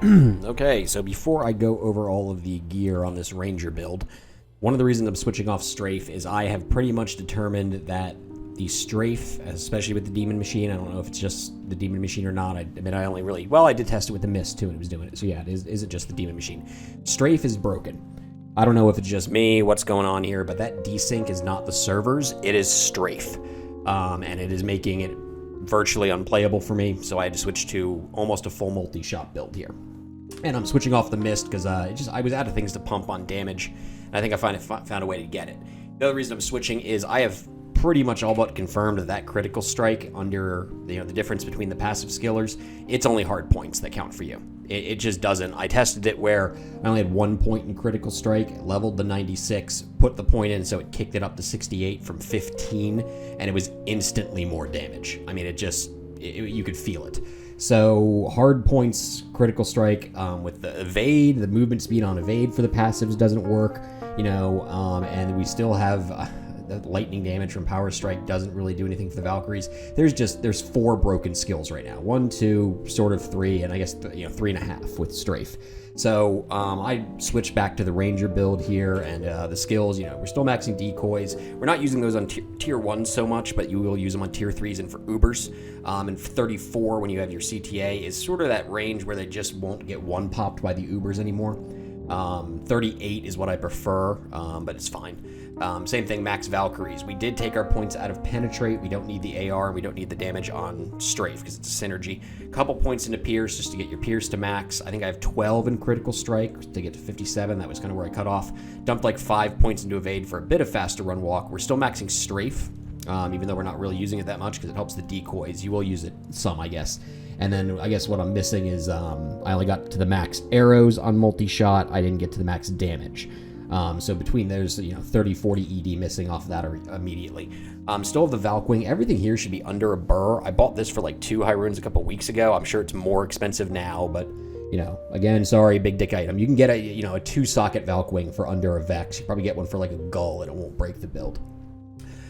Okay, so before I go over all of the gear on this Ranger build, one of the reasons I'm switching off Strafe is I have pretty much determined that the Strafe, especially with the Demon Machine, I don't know if it's just the Demon Machine or not. I mean, I only really, well, I did test it with the Mist too, and it was doing it. So yeah, it is it just the Demon Machine? Strafe is broken. I don't know if it's just me, what's going on here, but that desync is not the servers, it is Strafe. And it is making it virtually unplayable for me, so I had to switch to almost a full multi-shot build here. And I'm switching off the Mist because I was out of things to pump on damage, and I think I found a way to get it. The other reason I'm switching is I have pretty much all but confirmed that critical strike under the difference between the passive skillers, it's only hard points that count for you. It just doesn't. I tested it where I only had 1 point in critical strike, leveled the 96, put the point in so it kicked it up to 68 from 15, and it was instantly more damage. I mean, you could feel it. So hard points, critical strike, with the evade, the movement speed on evade for the passives doesn't work, and we still have the lightning damage from power strike doesn't really do anything for the Valkyries. There's 4 broken skills right now, 1, 2, sort of 3, and I guess 3.5 with Strafe. So I switched back to the Ranger build here, and the skills, we're still maxing decoys. We're not using those on tier 1 so much, but you will use them on tier 3s and for Ubers. And 34, when you have your CTA, is sort of that range where they just won't get one popped by the Ubers anymore. 38 is what I prefer, but it's fine. Same thing, max Valkyries. We did take our points out of Penetrate. We don't need the AR, and we don't need the damage on Strafe because it's a synergy. Couple points into Pierce just to get your Pierce to max. I think I have 12 in Critical Strike to get to 57. That was kind of where I cut off. Dumped like 5 points into Evade for a bit of faster run walk. We're still maxing Strafe, even though we're not really using it that much because it helps the decoys. You will use it some, I guess. And then I guess what I'm missing is I only got to the max arrows on multi-shot. I didn't get to the max damage. So between those, 30, 40 ED missing off of that immediately. Still have the Valkwing. Everything here should be under a burr. I bought this for like 2 high runes a couple weeks ago. I'm sure it's more expensive now, but again, sorry, big dick item. You can get a 2-socket Valkwing for under a Vex. You probably get one for like a Gull and it won't break the build.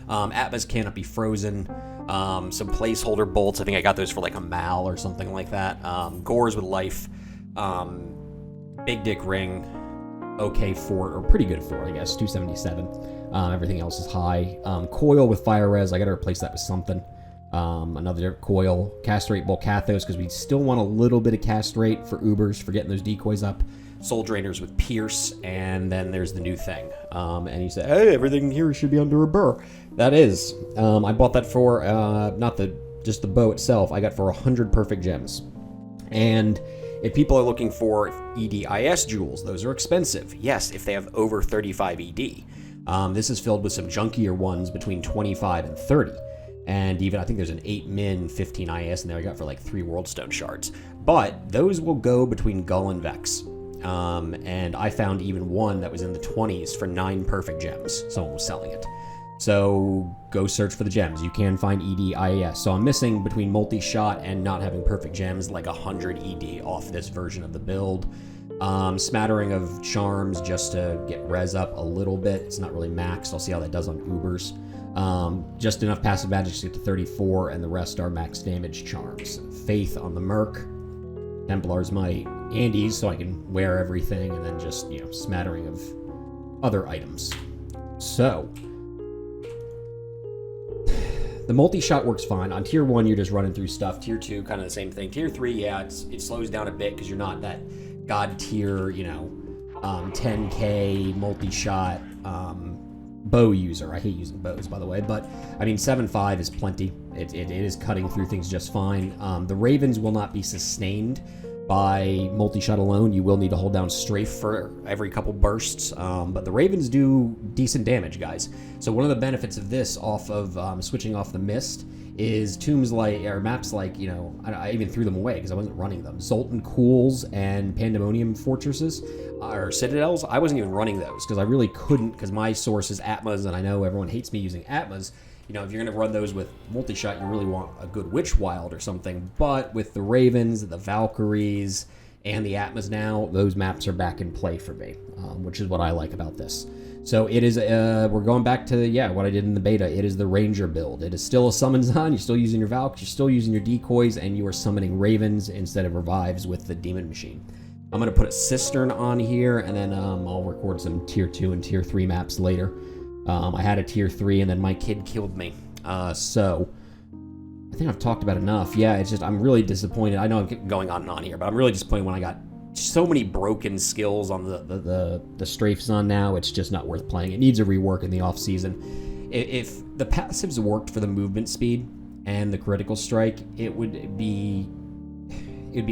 Atmas cannot be frozen. Some placeholder bolts. I think I got those for like a Mal or something like that. Gores with life. Big dick ring. Okay fort, or pretty good fort, I guess. 277. Everything else is high. Coil with fire res. I gotta replace that with something. Another coil. Cast rate Volcathos, because we still want a little bit of cast rate for Ubers for getting those decoys up. Soul Drainers with Pierce, and then there's the new thing. And you say, hey, everything here should be under a burr. That is. I bought that for, not just the bow itself, I got for 100 perfect gems. And if people are looking for EDIS jewels, those are expensive. Yes, if they have over 35 ED. This is filled with some junkier ones between 25 and 30. And even, I think there's an 8 min 15 IS in there I got for like 3 Worldstone shards. But those will go between Gull and Vex. And I found even one that was in the 20s for 9 perfect gems. Someone was selling it. So go search for the gems. You can find EDIS. So I'm missing between multi-shot and not having perfect gems like 100 ED off this version of the build. Smattering of charms just to get res up a little bit. It's not really maxed. I'll see how that does on Ubers. Just enough passive magic to get to 34, and the rest are max damage charms. Faith on the Merc. Templar's my Andes, so I can wear everything, and then just, smattering of other items. So the multi-shot works fine. On tier 1, you're just running through stuff. Tier 2, kind of the same thing. Tier 3, yeah, it slows down a bit because you're not that god tier, 10k multi-shot bow user. I hate using bows, by the way, but I mean 7.5 is plenty. It is cutting through things just fine. The Ravens will not be sustained by multi-shot alone. You will need to hold down Strafe for every couple bursts, but the Ravens do decent damage, guys. So one of the benefits of this off of switching off the Mist is maps like, I even threw them away because I wasn't running them. Zoltan Cools and Pandemonium Fortresses, or Citadels, I wasn't even running those because I really couldn't, because my source is Atmas, and I know everyone hates me using Atmas. If you're going to run those with multi-shot, you really want a good Witch Wild or something. But with the Ravens, the Valkyries, and the Atmas now, those maps are back in play for me, which is what I like about this. So it is, we're going back to, what I did in the beta. It is the Ranger build. It is still a summons on. You're still using your Valks, you're still using your decoys, and you are summoning Ravens instead of revives with the Demon Machine. I'm going to put a cistern on here, and then I'll record some tier 2 and tier 3 maps later. I had a tier 3, and then my kid killed me. So I think I've talked about enough. Yeah, it's just I'm really disappointed. I know I'm going on and on here, but I'm really disappointed when I got so many broken skills on the strafes on now. It's just not worth playing. It needs a rework in the off season. If the passives worked for the movement speed and the critical strike, it would be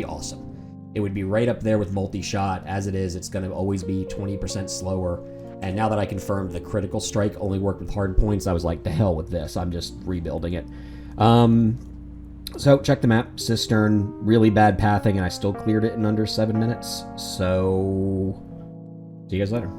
awesome. It would be right up there with multi-shot. As it is, it's going to always be 20% slower. And now that I confirmed the critical strike only worked with hard points, I was like, to hell with this. I'm just rebuilding it. So check the map. Cistern, really bad pathing, and I still cleared it in under 7 minutes. So see you guys later.